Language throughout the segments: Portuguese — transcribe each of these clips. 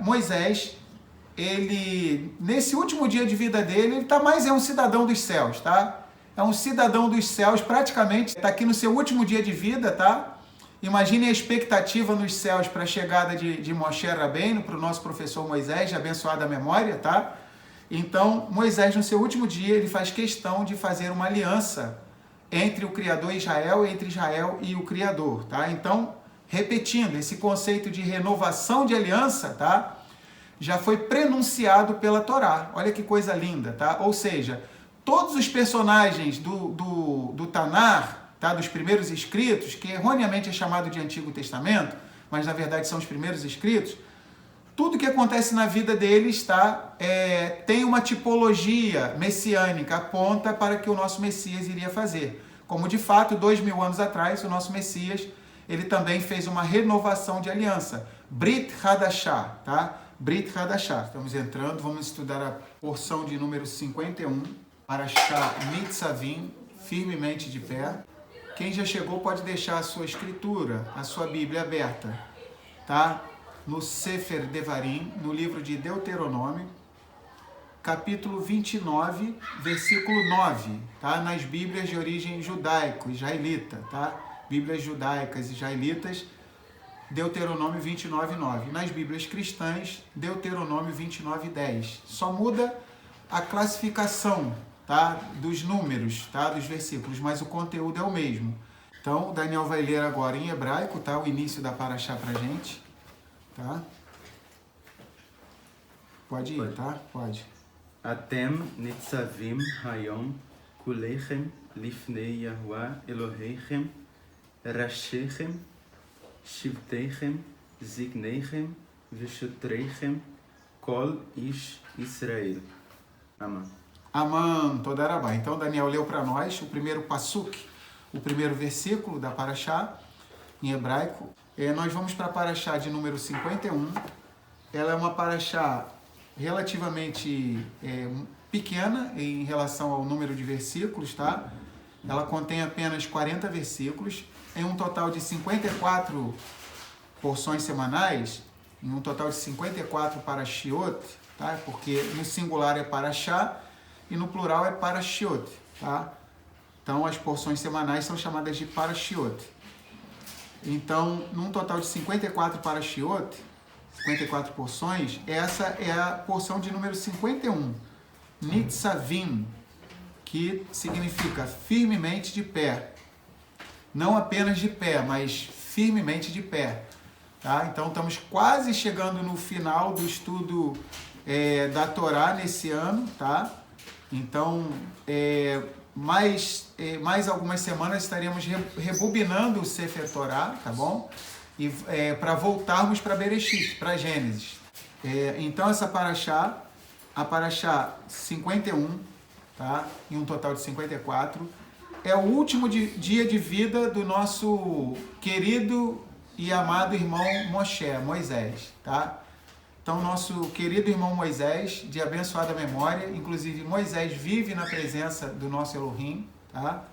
Moisés, ele, nesse último dia de vida dele, ele tá mais um cidadão dos céus, tá? É um cidadão dos céus, praticamente, está aqui no seu último dia de vida, tá? Imagine a expectativa nos céus para a chegada de Moshe Rabbeinu, para o nosso professor Moisés, de abençoada memória, tá? Então, Moisés, no seu último dia, ele faz questão de fazer uma aliança entre o Criador e Israel, entre Israel e o Criador, tá? Então, repetindo, esse conceito de renovação de aliança, tá? Já foi prenunciado pela Torá. Olha que coisa linda, tá? Ou seja, todos os personagens do Tanar, tá? Dos primeiros escritos, que erroneamente é chamado de Antigo Testamento, mas na verdade são os primeiros escritos, tudo que acontece na vida deles, tá? Tem uma tipologia messiânica, aponta para que o nosso Messias iria fazer. Como de fato, 2000 anos atrás, o nosso Messias, ele também fez uma renovação de aliança. Brit Hadashah, tá? Brit Hadashah. Estamos entrando, vamos estudar a porção de número 51, Parashá Nitzavim, firmemente de pé. Quem já chegou pode deixar a sua escritura, a sua Bíblia aberta, tá? No Sefer Devarim, no livro de Deuteronômio, capítulo 29, versículo 9, tá? Nas Bíblias de origem judaico, israelita, tá? Bíblias judaicas israelitas, Deuteronômio 29, 9. Nas Bíblias cristãs, Deuteronômio 29, 10. Só muda a classificação, tá? Dos números, tá? Dos versículos, mas o conteúdo é o mesmo. Então, o Daniel vai ler agora em hebraico, tá? O início da Parashá pra gente, tá? Pode ir, tá? Pode. Atem nitzavim hayom kulechem lifnei Yahuwah Elohechem rashechem שבטיכם, זקניכם ושוטריכם, כל איש ישראל. Amém. Amém. Toda Arabá. Então, Daniel leu para nós o primeiro pasuk, o primeiro versículo da Parashá, em hebraico. Nós vamos para a Parashá de número 51. Ela é uma Parashá relativamente pequena em relação ao número de versículos, tá? Ela contém apenas 40 versículos, em um total de 54 porções semanais, em um total de 54 parashiot, tá? Porque no singular é parashá e no plural é parashiot, tá? Então as porções semanais são chamadas de parashiot. Então, num total de 54 parashiot, 54 porções, essa é a porção de número 51, Nitzavim, que significa firmemente de pé. Não apenas de pé, mas firmemente de pé. Tá? Então, estamos quase chegando no final do estudo da Torá nesse ano. Tá? Então, mais algumas semanas estaremos rebobinando o Sefer Torá, tá bom? E para voltarmos para Bereshit, para Gênesis. Então, essa Parashá, a Parashá 51, tá? Em um total de 54, é o último dia de vida do nosso querido e amado irmão Moisés, tá? Então, nosso querido irmão Moisés, de abençoada memória, inclusive Moisés vive na presença do nosso Elohim, tá?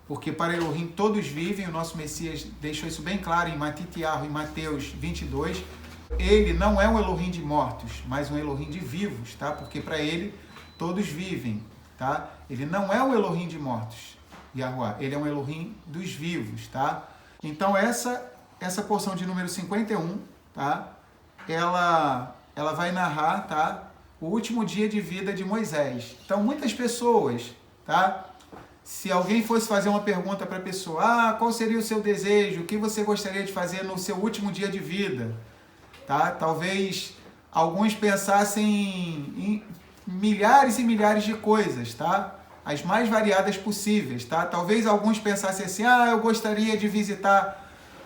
Porque para Elohim todos vivem, o nosso Messias deixou isso bem claro em Matitiahu, em Mateus 22, ele não é um Elohim de mortos, mas um Elohim de vivos, tá? Porque para ele todos vivem, tá? Ele não é um Elohim de mortos, Yahuwah, ele é um Elohim dos vivos, tá? Então essa porção de número 51, tá? Ela vai narrar, tá? O último dia de vida de Moisés. Então muitas pessoas, tá? Se alguém fosse fazer uma pergunta para a pessoa, qual seria o seu desejo? O que você gostaria de fazer no seu último dia de vida? Tá? Talvez alguns pensassem em milhares e milhares de coisas, tá? As mais variadas possíveis, tá? Talvez alguns pensassem assim, eu gostaria de visitar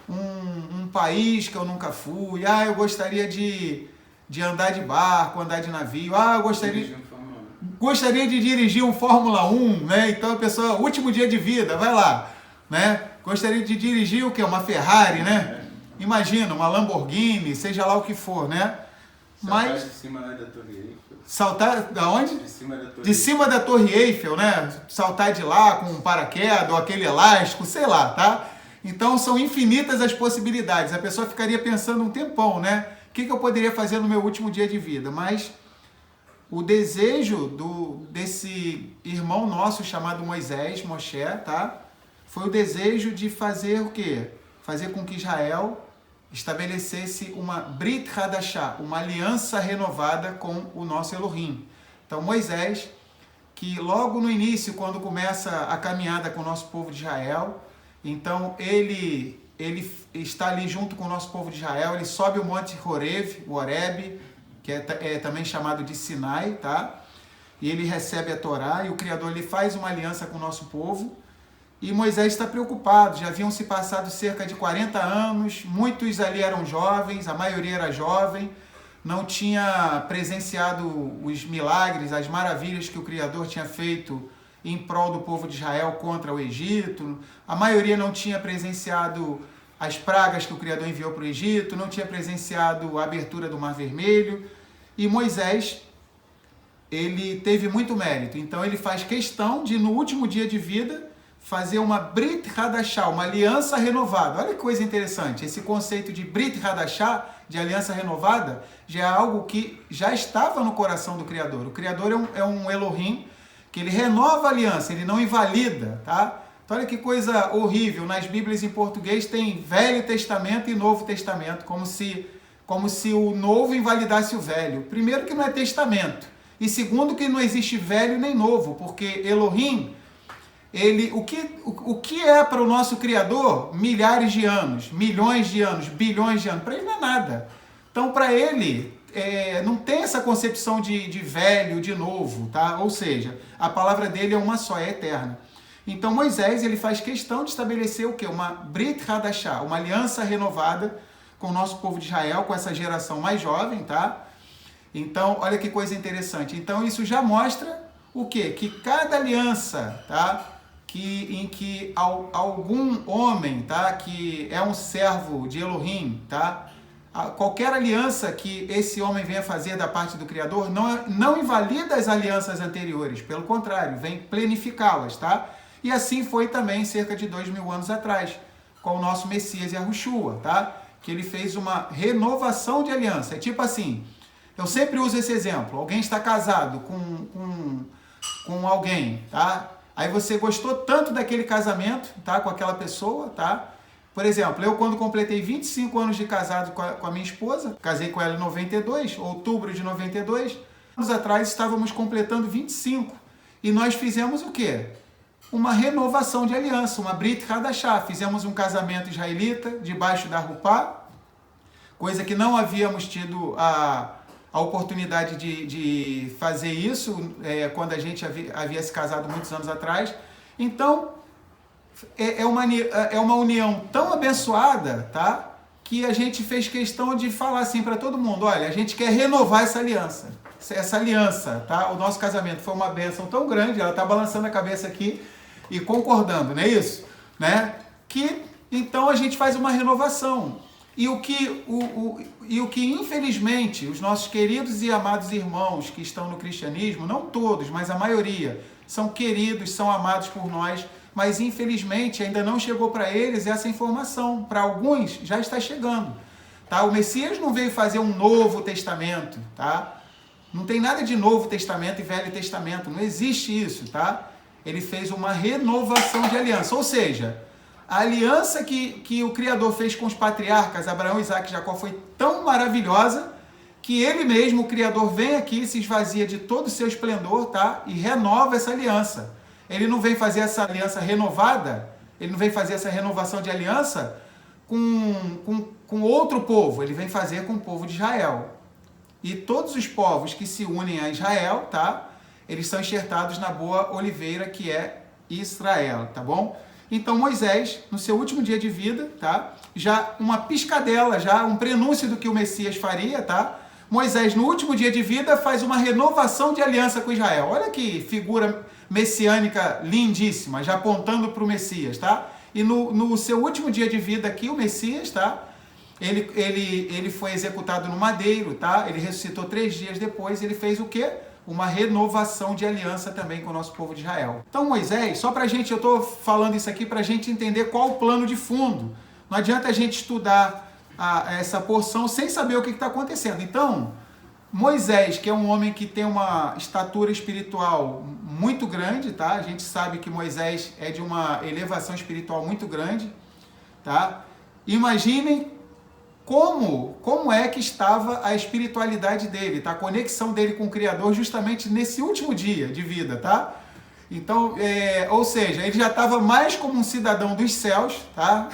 um país que eu nunca fui, eu gostaria de andar de barco, andar de navio, eu gostaria de dirigir um Fórmula 1, né? Então a pessoa, último dia de vida, vai lá, né? Gostaria de dirigir o quê? Uma Ferrari, né? Imagina, uma Lamborghini, seja lá o que for, né? Saltar de cima da Torre Eiffel. Saltar da onde? De cima da Torre De cima da Torre Eiffel, né? Saltar de lá com um paraquedas ou aquele elástico, sei lá, tá? Então são infinitas as possibilidades. A pessoa ficaria pensando um tempão, né? que eu poderia fazer no meu último dia de vida? Mas o desejo desse irmão nosso chamado Moisés, Moshe, tá? Foi o desejo de fazer o quê? Fazer com que Israel estabelecesse uma Brit Hadashah, uma aliança renovada com o nosso Elohim. Então Moisés, que logo no início, quando começa a caminhada com o nosso povo de Israel, então ele está ali junto com o nosso povo de Israel, ele sobe o monte Horeb, o Horeb, que é também chamado de Sinai, tá? E ele recebe a Torá, e o Criador ele faz uma aliança com o nosso povo, e Moisés está preocupado, já haviam se passado cerca de 40 anos, muitos ali eram jovens, a maioria era jovem, não tinha presenciado os milagres, as maravilhas que o Criador tinha feito em prol do povo de Israel contra o Egito, a maioria não tinha presenciado as pragas que o Criador enviou para o Egito, não tinha presenciado a abertura do Mar Vermelho, e Moisés, ele teve muito mérito, então ele faz questão de, no último dia de vida, fazer uma Brit Hadashah, uma aliança renovada. Olha que coisa interessante, esse conceito de Brit Hadashah, de aliança renovada, já é algo que já estava no coração do Criador. O Criador é um Elohim, que ele renova a aliança, ele não invalida, tá? Então olha que coisa horrível, nas Bíblias em português tem Velho Testamento e Novo Testamento, como se o Novo invalidasse o Velho. Primeiro que não é testamento, e segundo que não existe velho nem novo, porque Elohim, o que é para o nosso Criador milhares de anos, milhões de anos, bilhões de anos? Para ele não é nada. Então, para ele, não tem essa concepção de velho, de novo, tá? Ou seja, a palavra dele é uma só, é eterna. Então, Moisés, ele faz questão de estabelecer o quê? Uma Brit Hadashah, uma aliança renovada com o nosso povo de Israel, com essa geração mais jovem, tá? Então, olha que coisa interessante. Então, isso já mostra o quê? Que cada aliança, tá? Em que algum homem, tá? Que é um servo de Elohim, tá? Qualquer aliança que esse homem venha fazer da parte do Criador não invalida as alianças anteriores, pelo contrário, vem planificá-las, tá? E assim foi também cerca de 2000 anos atrás, com o nosso Messias Yahushua, tá? Que ele fez uma renovação de aliança. É tipo assim, eu sempre uso esse exemplo, alguém está casado com alguém, tá? Aí você gostou tanto daquele casamento, tá? Com aquela pessoa, tá? Por exemplo, eu quando completei 25 anos de casado com a minha esposa, casei com ela em 92, outubro de 92, anos atrás estávamos completando 25. E nós fizemos o quê? Uma renovação de aliança, uma Brit Hadashah. Fizemos um casamento israelita debaixo da Rupá, coisa que não havíamos tido a oportunidade de fazer isso quando a gente havia se casado muitos anos atrás. Então, é uma união tão abençoada, tá? Que a gente fez questão de falar assim para todo mundo, olha, a gente quer renovar essa aliança, tá? O nosso casamento foi uma bênção tão grande, ela tá balançando a cabeça aqui e concordando, não é isso? Né? Que então a gente faz uma renovação. E o que infelizmente os nossos queridos e amados irmãos que estão no cristianismo, não todos, mas a maioria, são queridos, são amados por nós, mas infelizmente ainda não chegou para eles essa informação. Para alguns já está chegando, tá? O Messias não veio fazer um Novo Testamento, tá? Não tem nada de Novo Testamento e Velho Testamento, não existe isso, tá? Ele fez uma renovação de aliança, ou seja, a aliança que o Criador fez com os patriarcas, Abraão, Isaac e Jacó, foi tão maravilhosa que ele mesmo, o Criador, vem aqui, se esvazia de todo o seu esplendor, tá? E renova essa aliança. Ele não vem fazer essa aliança renovada, ele não vem fazer essa renovação de aliança com outro povo, ele vem fazer com o povo de Israel. E todos os povos que se unem a Israel, tá? Eles são enxertados na boa oliveira que é Israel, tá bom? Então Moisés, no seu último dia de vida, tá? Já uma piscadela, já um prenúncio do que o Messias faria, tá? Moisés, no último dia de vida, faz uma renovação de aliança com Israel. Olha que figura messiânica lindíssima, já apontando para o Messias, tá? E no seu último dia de vida aqui, o Messias, tá? Ele foi executado no madeiro, tá? Ele ressuscitou 3 dias depois, ele fez o quê? Uma renovação de aliança também com o nosso povo de Israel. Então Moisés, só pra gente, eu estou falando isso aqui pra gente entender qual o plano de fundo. Não adianta a gente estudar essa porção sem saber o que está acontecendo. Então, Moisés, que é um homem que tem uma estatura espiritual muito grande, tá? A gente sabe que Moisés é de uma elevação espiritual muito grande, tá? Imaginem como é que estava a espiritualidade dele, tá? A conexão dele com o Criador justamente nesse último dia de vida, tá? Então, ou seja, ele já estava mais como um cidadão dos céus, tá?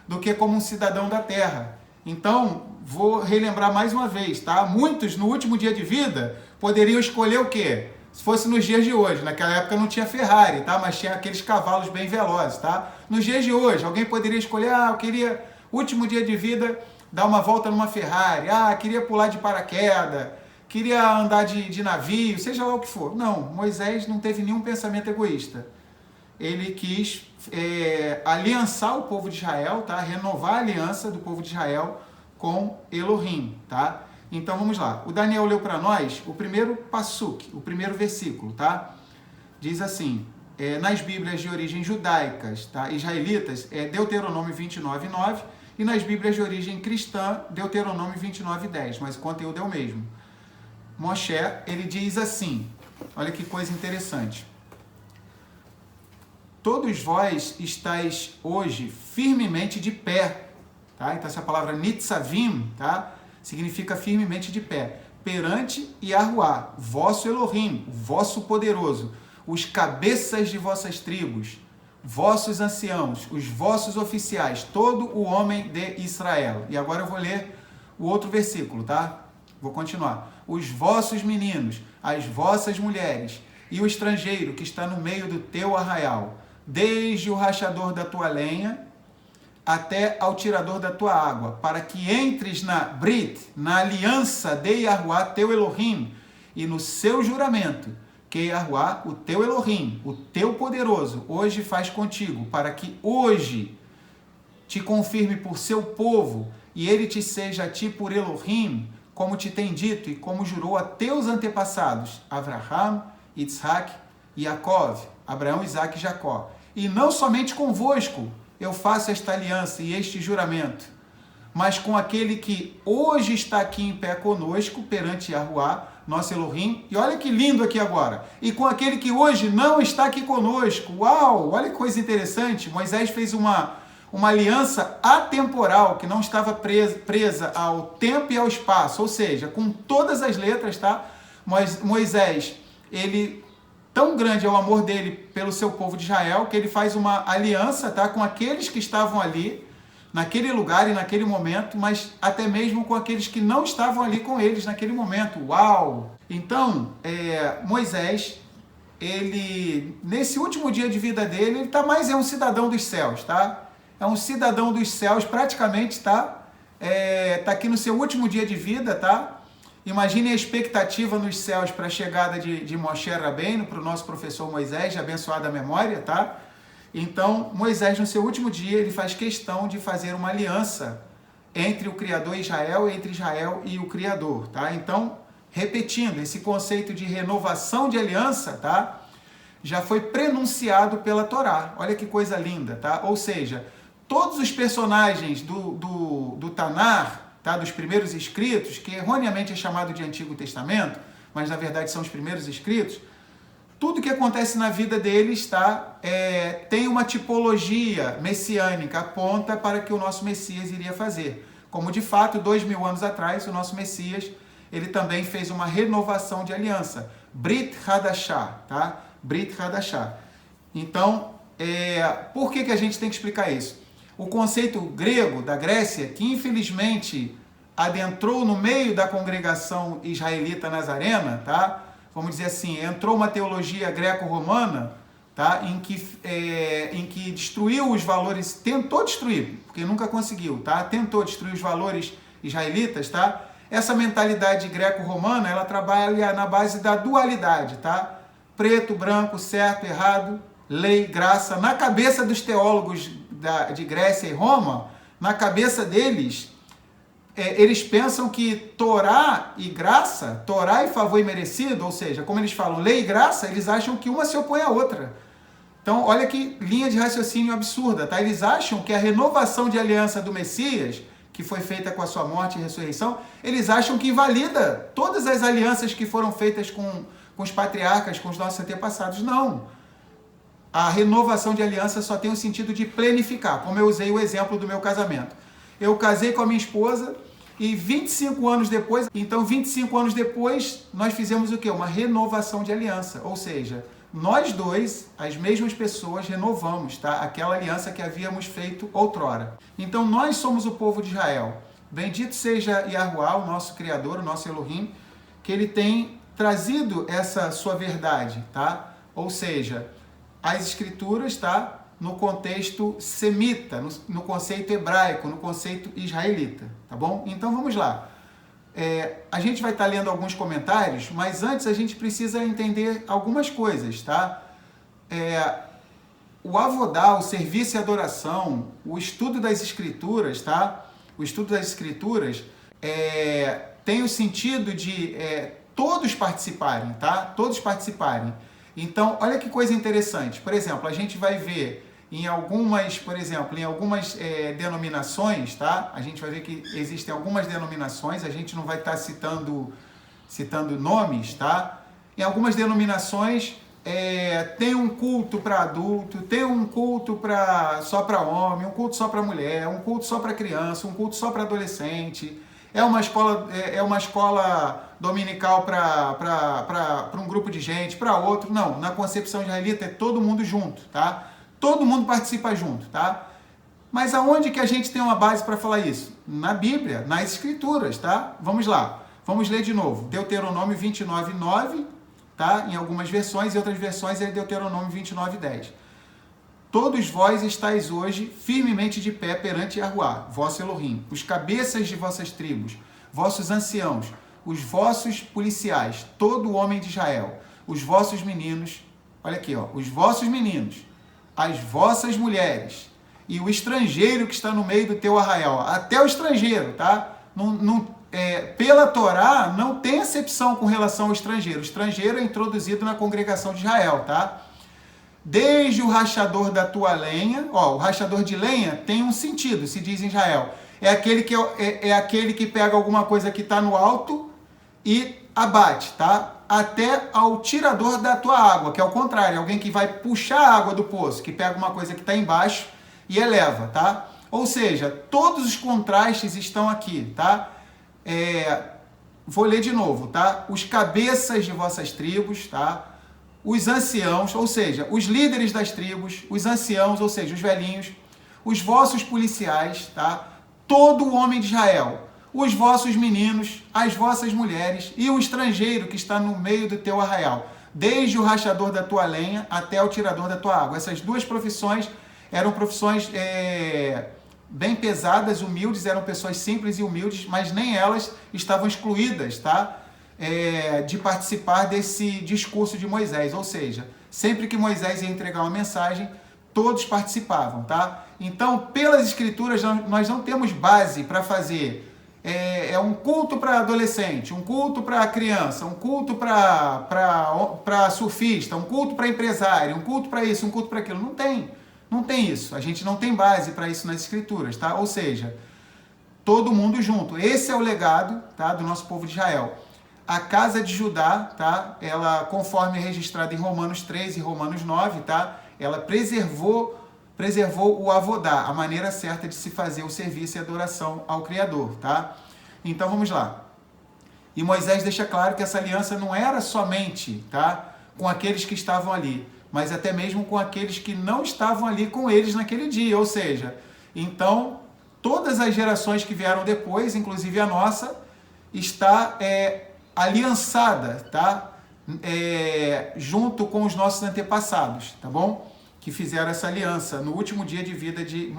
Do que como um cidadão da terra. Então, vou relembrar mais uma vez, tá? Muitos, no último dia de vida, poderiam escolher o quê? Se fosse nos dias de hoje. Naquela época não tinha Ferrari, tá? Mas tinha aqueles cavalos bem velozes, tá? Nos dias de hoje, alguém poderia escolher, eu queria, último dia de vida, dar uma volta numa Ferrari, queria pular de paraquedas, queria andar de navio, seja lá o que for. Não, Moisés não teve nenhum pensamento egoísta. Ele quis aliançar o povo de Israel, tá? Renovar a aliança do povo de Israel com Elohim, tá? Então vamos lá. O Daniel leu para nós o primeiro passuk, o primeiro versículo, tá? Diz assim, nas Bíblias de origem judaicas, tá? Israelitas, Deuteronômio 29:9, e nas Bíblias de origem cristã, Deuteronômio 29:10, mas o conteúdo é o mesmo. Moshe, ele diz assim, olha que coisa interessante. Todos vós estáis hoje firmemente de pé, tá? Então essa palavra nitzavim, tá? Significa firmemente de pé, perante Yahuá, vosso Elohim, vosso poderoso, os cabeças de vossas tribos, vossos anciãos, os vossos oficiais, todo o homem de Israel. E agora eu vou ler o outro versículo, tá? Vou continuar. Os vossos meninos, as vossas mulheres e o estrangeiro que está no meio do teu arraial, desde o rachador da tua lenha até ao tirador da tua água, para que entres na Brit, na aliança de Yahuá, teu Elohim, e no seu juramento, que Yahuá, o teu Elohim, o teu poderoso, hoje faz contigo, para que hoje te confirme por seu povo, e ele te seja a ti por Elohim, como te tem dito e como jurou a teus antepassados, Abraham, Isaac e Jacó, Abraão, Isaac e Jacó. E não somente convosco eu faço esta aliança e este juramento, mas com aquele que hoje está aqui em pé conosco, perante Yahuá, nosso Elohim. E olha que lindo aqui agora. E com aquele que hoje não está aqui conosco. Uau! Olha que coisa interessante. Moisés fez uma aliança atemporal, que não estava presa ao tempo e ao espaço. Ou seja, com todas as letras, tá? Moisés, ele... Tão grande é o amor dele pelo seu povo de Israel, que ele faz uma aliança, tá, com aqueles que estavam ali, naquele lugar e naquele momento, mas até mesmo com aqueles que não estavam ali com eles naquele momento. Uau! Então, Moisés, ele, nesse último dia de vida dele, ele é um cidadão dos céus, tá? É um cidadão dos céus praticamente, tá? Tá aqui no seu último dia de vida, tá? Imagine a expectativa nos céus para a chegada de Moshe Rabbeinu, para o nosso professor Moisés, de abençoada memória, tá? Então, Moisés, no seu último dia, ele faz questão de fazer uma aliança entre o Criador e Israel, entre Israel e o Criador, tá? Então, repetindo, esse conceito de renovação de aliança, tá? Já foi prenunciado pela Torá. Olha que coisa linda, tá? Ou seja, todos os personagens do Tanar, tá, dos primeiros escritos, que erroneamente é chamado de Antigo Testamento, mas na verdade são os primeiros escritos, tudo que acontece na vida deles, tá, tem uma tipologia messiânica, aponta para que o nosso Messias iria fazer. Como de fato, 2000 anos atrás, o nosso Messias, ele também fez uma renovação de aliança. Brit Hadashah, tá? Brit Hadashah. Então, por que a gente tem que explicar isso? O conceito grego da Grécia, que infelizmente adentrou no meio da congregação israelita nazarena, tá? Vamos dizer assim, entrou uma teologia greco-romana, tá? Em que destruiu os valores, tentou destruir, porque nunca conseguiu, tá? Tentou destruir os valores israelitas, tá? Essa mentalidade greco-romana, ela trabalha na base da dualidade, tá? Preto, branco, certo, errado, lei, graça. Na cabeça dos teólogos de Grécia e Roma, na cabeça deles, eles pensam que Torá e graça, Torá e favor imerecido, ou seja, como eles falam, lei e graça, eles acham que uma se opõe à outra. Então, olha que linha de raciocínio absurda, tá? Eles acham que a renovação de aliança do Messias, que foi feita com a sua morte e ressurreição, eles acham que invalida todas as alianças que foram feitas com os patriarcas, com os nossos antepassados. Não. A renovação de aliança só tem o sentido de planificar, como eu usei o exemplo do meu casamento. Eu casei com a minha esposa e 25 anos depois, nós fizemos o quê? Uma renovação de aliança, ou seja, nós dois, as mesmas pessoas, renovamos, tá? Aquela aliança que havíamos feito outrora. Então nós somos o povo de Israel. Bendito seja Yahuwah, o nosso Criador, o nosso Elohim, que ele tem trazido essa sua verdade, tá? Ou seja, as escrituras, tá? No contexto semita, no conceito hebraico, no conceito israelita, tá bom? Então vamos lá. A gente vai estar lendo alguns comentários, mas antes a gente precisa entender algumas coisas, tá? O avodá, o serviço e adoração, o estudo das escrituras, tá? O estudo das escrituras tem o sentido de todos participarem, tá? Todos participarem. Então, olha que coisa interessante. Por exemplo, a gente vai ver em algumas, denominações, tá? A gente vai ver que existem algumas denominações, a gente não vai estar citando nomes, tá? Em algumas denominações tem um culto para adulto, tem um culto só para homem, um culto só para mulher, um culto só para criança, um culto só para adolescente. É uma escola dominical para um grupo de gente, para outro. Não, na concepção israelita é todo mundo junto, tá? Todo mundo participa junto, tá? Mas aonde que a gente tem uma base para falar isso? Na Bíblia, nas Escrituras, tá? Vamos lá, vamos ler de novo. Deuteronômio 29:9, tá? Em algumas versões, e outras versões é Deuteronômio 29:10. Todos vós estáis hoje firmemente de pé perante Yahuwah, vosso Elohim, os cabeças de vossas tribos, vossos anciãos, os vossos policiais, todo homem de Israel, os vossos meninos, olha aqui, ó, os vossos meninos, as vossas mulheres e o estrangeiro que está no meio do teu arraial, até o estrangeiro, tá? Pela Torá não tem acepção com relação ao estrangeiro. O estrangeiro é introduzido na congregação de Israel, tá? Desde o rachador da tua lenha, ó, o rachador de lenha tem um sentido, se diz em Israel. É aquele que pega alguma coisa que está no alto e abate, tá? Até ao tirador da tua água, que é o contrário, alguém que vai puxar a água do poço, que pega uma coisa que está embaixo e eleva, tá? Ou seja, todos os contrastes estão aqui, tá? Vou ler de novo, tá? Os cabeças de vossas tribos, tá? Os anciãos, ou seja, os líderes das tribos, os anciãos, ou seja, os velhinhos, os vossos policiais, tá? Todo o homem de Israel, os vossos meninos, as vossas mulheres e o estrangeiro que está no meio do teu arraial, desde o rachador da tua lenha até o tirador da tua água. Essas duas profissões eram profissões bem pesadas, humildes, eram pessoas simples e humildes, mas nem elas estavam excluídas, tá? De participar desse discurso de Moisés, ou seja, sempre que Moisés ia entregar uma mensagem, todos participavam, tá? Então, pelas escrituras, nós não temos base para fazer um culto para adolescente, um culto para criança, um culto para surfista, um culto para empresário, um culto para isso, um culto para aquilo. Não tem isso. A gente não tem base para isso nas escrituras, tá? Ou seja, todo mundo junto. Esse é o legado, tá, do nosso povo de Israel. A casa de Judá, tá? Ela, conforme registrado em Romanos 3 e Romanos 9, tá? Ela preservou o avodá, a maneira certa de se fazer o serviço e adoração ao Criador, tá? Então vamos lá. E Moisés deixa claro que essa aliança não era somente, tá, com aqueles que estavam ali, mas até mesmo com aqueles que não estavam ali com eles naquele dia. Ou seja, então todas as gerações que vieram depois, inclusive a nossa, está aliançada, tá? Junto com os nossos antepassados, tá bom? Que fizeram essa aliança no último dia de vida de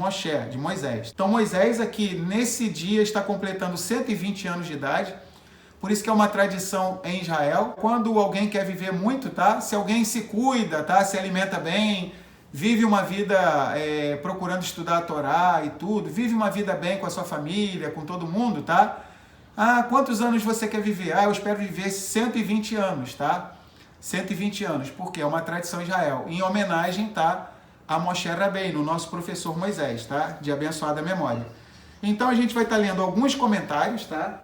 Moisés. Então Moisés aqui, nesse dia, está completando 120 anos de idade, por isso que é uma tradição em Israel. Quando alguém quer viver muito, tá? Se alguém se cuida, tá? Se alimenta bem, vive uma vida procurando estudar a Torá e tudo, vive uma vida bem com a sua família, com todo mundo, tá? Ah, quantos anos você quer viver? Ah, eu espero viver 120 anos, tá? 120 anos, porque é uma tradição em Israel, em homenagem, tá, a Moshe Rabbeinu, nosso professor Moisés, tá, de abençoada memória. Então a gente vai estar lendo alguns comentários, tá?